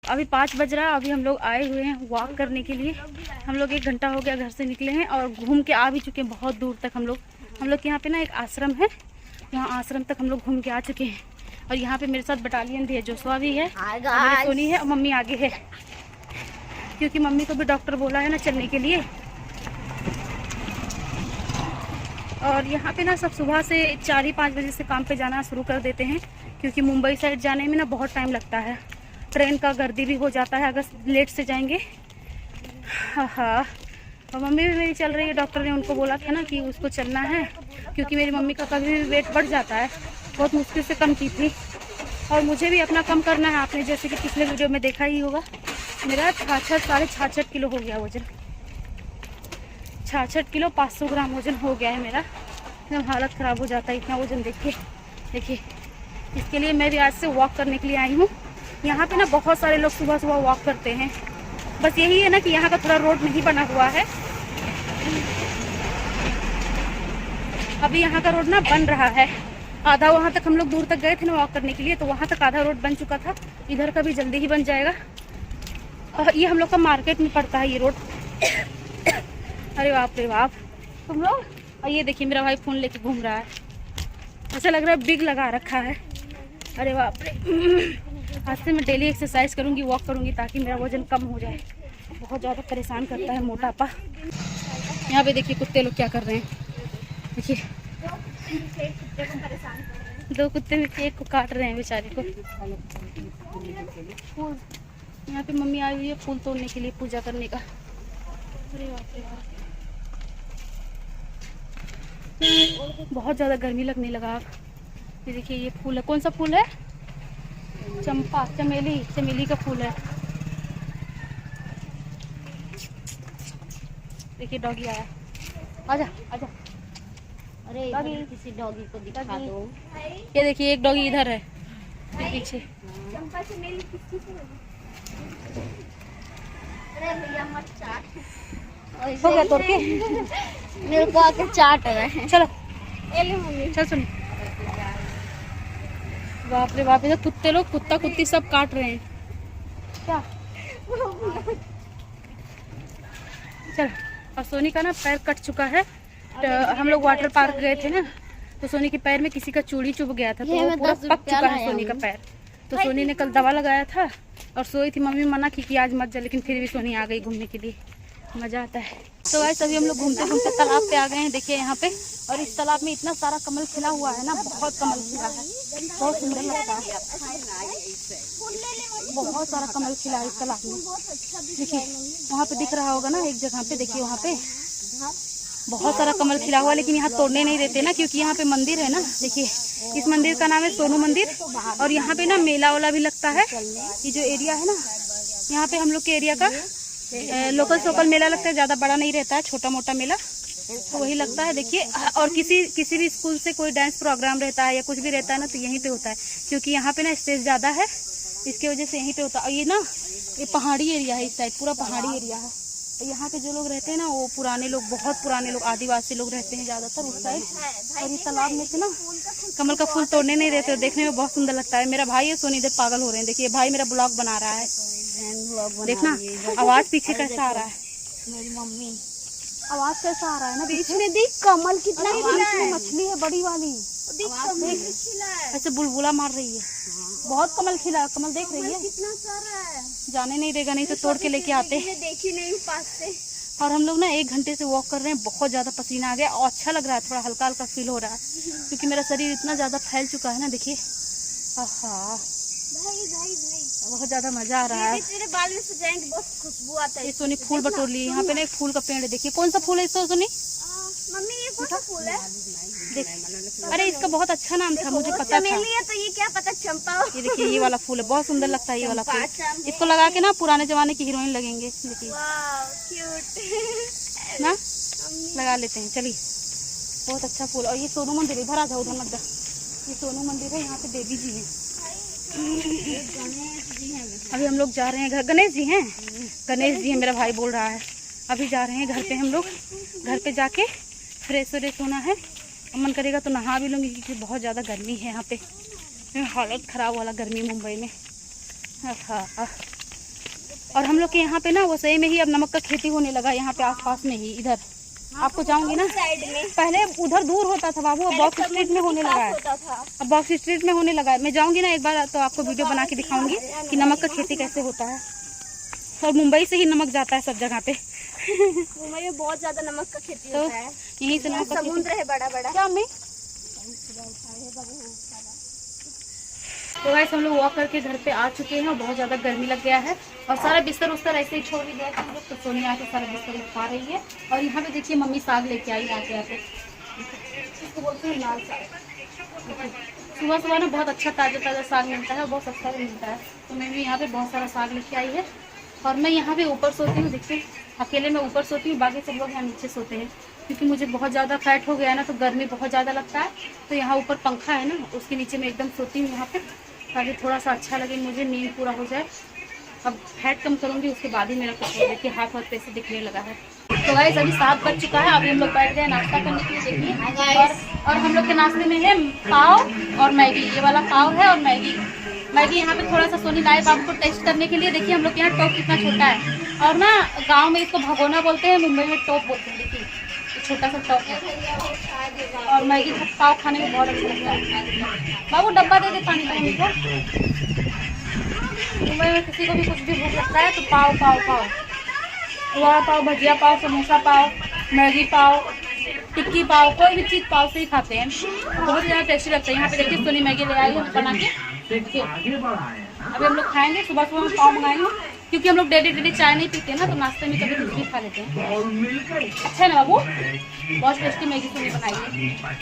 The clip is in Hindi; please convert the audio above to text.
अभी 5 बज रहा है। अभी हम लोग आए हुए हैं वॉक करने के लिए। हम लोग 1 घंटा हो गया घर से निकले हैं और घूम के आ भी चुके हैं बहुत दूर तक। हम लोग के यहाँ पे ना एक आश्रम है, यहाँ आश्रम तक हम लोग घूम के आ चुके हैं। और यहाँ पे मेरे साथ बटालियन भी है, जोशवा भी है, मेरी सोनी है और मम्मी आगे है, क्योंकि मम्मी को भी डॉक्टर बोला है ना चलने के लिए। और यहाँ पे ना सब सुबह से 4 ही 5 बजे से काम पे जाना शुरू कर देते हैं, क्योंकि मुंबई साइड जाने में ना बहुत टाइम लगता है, ट्रेन का गर्दी भी हो जाता है अगर लेट से जाएंगे। हाँ, और मम्मी भी मेरी चल रही है, डॉक्टर ने उनको बोला था ना कि उसको चलना है, क्योंकि मेरी मम्मी का कभी भी वेट बढ़ जाता है, बहुत मुश्किल से कम की थी। और मुझे भी अपना कम करना है। आपने जैसे कि पिछले वीडियो में देखा ही होगा, मेरा 66 किलो हो गया वजन, 66 किलो 500 ग्राम वजन हो गया है मेरा। एकदम हालत ख़राब हो जाता है इतना वजन देखिए। इसके लिए मैं भी आज से वॉक करने के लिए आई हूँ। यहाँ पे ना बहुत सारे लोग सुबह सुबह वॉक करते हैं, बस यही है ना कि यहाँ का थोड़ा रोड नहीं बना हुआ है। अभी यहाँ का रोड ना बन रहा है, आधा वहाँ तक हम लोग दूर तक गए थे ना वॉक करने के लिए, तो वहाँ तक आधा रोड बन चुका था। इधर का भी जल्दी ही बन जाएगा। और ये हम लोग का मार्केट में पड़ता है ये रोड। अरे बाप रे बाप तुम लोग। और ये देखिए मेरा भाई फ़ोन लेके घूम रहा है, ऐसा लग रहा है बिग लगा रखा है। अरे बाप रे। आज से मैं डेली एक्सरसाइज करूँगी, वॉक करूँगी, ताकि मेरा वजन कम हो जाए। बहुत ज़्यादा परेशान करता है मोटापा। यहाँ पे देखिए कुत्ते लोग क्या कर रहे हैं, देखिए 2 कुत्ते मिलकर एक को काट रहे हैं बेचारे को। फूल यहाँ पे मम्मी आई हुई है फूल तोड़ने के लिए, पूजा करने का। अरे बाप रे बाप, बहुत ज़्यादा गर्मी लगने लगा। ये देखिए ये फूल है, कौन सा फूल है? चंपा, चमेली का फूल है। देखिए डॉगी आया, आजा। अरे किसी डॉगी को दिखा दो। ये देखिए एक डॉगी इधर है पीछे। चंपा चमेली किसकी से? अरे भैया मत चाट, हो गया तोड़ के मेरे को आके चाट रहे हैं। चलो ले मम्मी, चल सुन। बाप रे बाप, इधर कुत्ते लोग कुत्ता कुत्ती सब काट रहे हैं क्या? चल। और सोनी का ना पैर कट चुका है। तो हम लोग वाटर पार्क गए थे ना, तो सोनी के पैर में किसी का चूड़ी चुभ गया था, तो वो पूरा पक चुका है सोनी का पैर। तो सोनी ने कल दवा लगाया था और सोई थी। मम्मी मना की कि आज मत जा, लेकिन फिर भी सोनी आ गई घूमने के लिए, मज़ा आता है। तो गाइस अभी हम लोग घूमते घूमते तालाब पे आ गए हैं, देखिए यहाँ पे। और इस तालाब में इतना सारा कमल खिला हुआ है ना, बहुत कमल खिला है, बहुत सुंदर लगता है। बहुत सारा कमल खिला है इस तालाब में। देखिए वहाँ पे दिख रहा होगा ना एक जगह पे, देखिए वहाँ पे बहुत सारा कमल खिला हुआ, लेकिन यहाँ तोड़ने नहीं देते ना, क्योंकि यहाँ पे मंदिर है ना। देखिए इस मंदिर का नाम है सोनू मंदिर। और यहाँ पे ना मेला वाला भी लगता है। ये जो एरिया है ना, यहाँ पे हम लोग के एरिया का लोकल मेला लगता है, ज़्यादा बड़ा नहीं रहता है, छोटा मोटा मेला तो वही लगता है। देखिए और किसी भी स्कूल से कोई डांस प्रोग्राम रहता है या कुछ भी रहता है ना, तो यहीं पे होता है, क्योंकि यहाँ पे ना स्पेस ज़्यादा है, इसकी वजह से यहीं पे होता है। और ये ना ये पहाड़ी एरिया है, इस साइड पूरा पहाड़ी एरिया है। यहाँ पे जो लोग रहते हैं ना, वो पुराने लोग, बहुत पुराने लोग, आदिवासी लोग रहते हैं ज़्यादातर उस साइड। और इस तालाब में से ना कमल का फूल तोड़ने नहीं रहते, देखने में बहुत सुंदर लगता है। मेरा भाई है सोनी इधर पागल हो रहे हैं, देखिए भाई मेरा ब्लॉग बना रहा है। देखना आवाज़ पीछे कैसा आ रहा है, मेरी मम्मी आवाज़ कैसा आ रहा है ना बीच में। देख कमल कितना मछली है बड़ी वाली, ऐसे बुलबुला मार रही है। बहुत कमल खिला, कमल देख रही है, कितना सारा है, जाने नहीं देगा, नहीं तो तोड़ के लेके आते। देखी नहीं पास से। और हम लोग ना 1 घंटे से वॉक कर रहे हैं, बहुत ज़्यादा पसीना आ गया और अच्छा लग रहा है, थोड़ा हल्का हल्का फील हो रहा है, क्योंकि मेरा शरीर इतना ज़्यादा फैल चुका है ना। देखिए आहा बहुत ज़्यादा मज़ा आ रहा है। तेरे बाल में सजाएंगे, बहुत खुशबू आता है। ये सोनी फूल बटोर ली। यहाँ पे ना एक फूल का पेड़ है, देखिए कौन सा फूल है इसको सोनी? मम्मी ये कौन सा फूल है? देख, अरे इसका बहुत अच्छा नाम था, मुझे पता था। चमेली है तो ये क्या पता चंपा। ये देखिए ये वाला फूल है, बहुत सुंदर लगता है ये वाला फूल। इसको लगा के ना पुराने जमाने की हीरोइन लगेंगे, देखिए ना, लगा लेते हैं। चलिए बहुत अच्छा फूल। और ये सोनू मंदिर, इधर आ जाओ, उधर मत जा। ये सोनू मंदिर है, यहाँ पे देवी जी है। अभी हम लोग जा रहे हैं घर। गणेश जी हैं, गणेश जी हैं, मेरा भाई बोल रहा है। अभी जा रहे हैं घर पे हम लोग। घर पे जाके फ्रेश व्रेश होना है, मन करेगा तो नहा भी लूँगी, क्योंकि बहुत ज़्यादा गर्मी है यहाँ पे। हालत ख़राब वाला गर्मी मुंबई में। हाँ और हम लोग के यहाँ पे ना वो सही में ही अब नमक का खेती होने लगा यहाँ पे आसपास में ही। इधर आपको जाऊंगी ना, साइड में पहले उधर दूर होता था बाबू, अब बॉक्स स्ट्रीट में होने लगा है। अब बॉक्स स्ट्रीट में होने लगा है। मैं जाऊंगी ना एक बार तो आपको वीडियो बना के दिखाऊंगी कि नमक का खेती कैसे होता है। और मुंबई से ही नमक जाता है सब जगह पे। मुंबई में बहुत ज्यादा नमक का खेती तो होता है। यहीं से नमक का समुद्र है बड़ा बड़ा। क्या मैं तो गाइस हम लोग वॉक करके घर पे आ चुके हैं और बहुत ज़्यादा गर्मी लग गया है और सारा बिस्तर उस्तर ऐसे ही छोड़ दिया था हम लोग। तो सोनी आके सारा बिस्तर उठा रही है और यहाँ पे देखिए मम्मी साग लेके आई आते आते। इसको बोलते हैं लाल साग। सुबह सुबह ना बहुत अच्छा ताज़ा ताज़ा साग मिलता है और बहुत सस्ता भी मिलता है। तो मैं भी यहाँ पे बहुत सारा साग लेके आई है और मैं यहाँ पे ऊपर सोती हूँ। देखिए अकेले मैं ऊपर सोती हूँ, बाकी सब लोग यहाँ नीचे सोते हैं क्योंकि मुझे बहुत ज़्यादा फैट हो गया है ना, तो गर्मी बहुत ज़्यादा लगता है। तो यहाँ ऊपर पंखा है ना, उसके नीचे मैं एकदम सोती हूँ यहाँ पे, ताकि थोड़ा सा अच्छा लगे, मुझे नींद पूरा हो जाए। अब फैट कम करूँगी उसके बाद ही मेरा कुछ हो। देखिए हाथ हाथ पैसे दिखने लगा है। तो गाइस अभी 7 बज चुका है। अभी हम लोग बैठ गए नाश्ता करने के लिए। देखिए और हम लोग के नाश्ते में है पाव और मैगी। ये वाला पाव है और मैगी यहाँ पे थोड़ा सा सोनी लाए बाबू को टेस्ट करने के लिए। देखिए हम लोग के यहाँ टॉप कितना छोटा है और ना गांव में इसको भगोना बोलते हैं, मुंबई में टॉप बोलते हैं। देखिए छोटा सा टॉप है और मैगी पाव खाने में बहुत अच्छा लगता है। बाबू डब्बा दे दे पानी का मम्मी को। मुंबई में किसी को भी कुछ भी भूख लगता है तो पाव पाव पाव, वड़ा पाव, भजिया पाव, समोसा पाव, मैगी पाव, टिक्की पाव, कोई भी चीज़ पाव से ही खाते हैं। बहुत ज़्यादा टेस्टी लगता है। यहाँ पे देखिए सोनी मैगी ले आई है बना के। देखिए अभी हम लोग खाएंगे। सुबह सुबह हम पाव मंगाएंगे क्योंकि हम लोग डेली चाय नहीं पीते ना, तो नाश्ते में कभी कुछ भी खा लेते हैं। अच्छा है ना बाबू, बहुत टेस्टी मैगी सोनी बनाई है।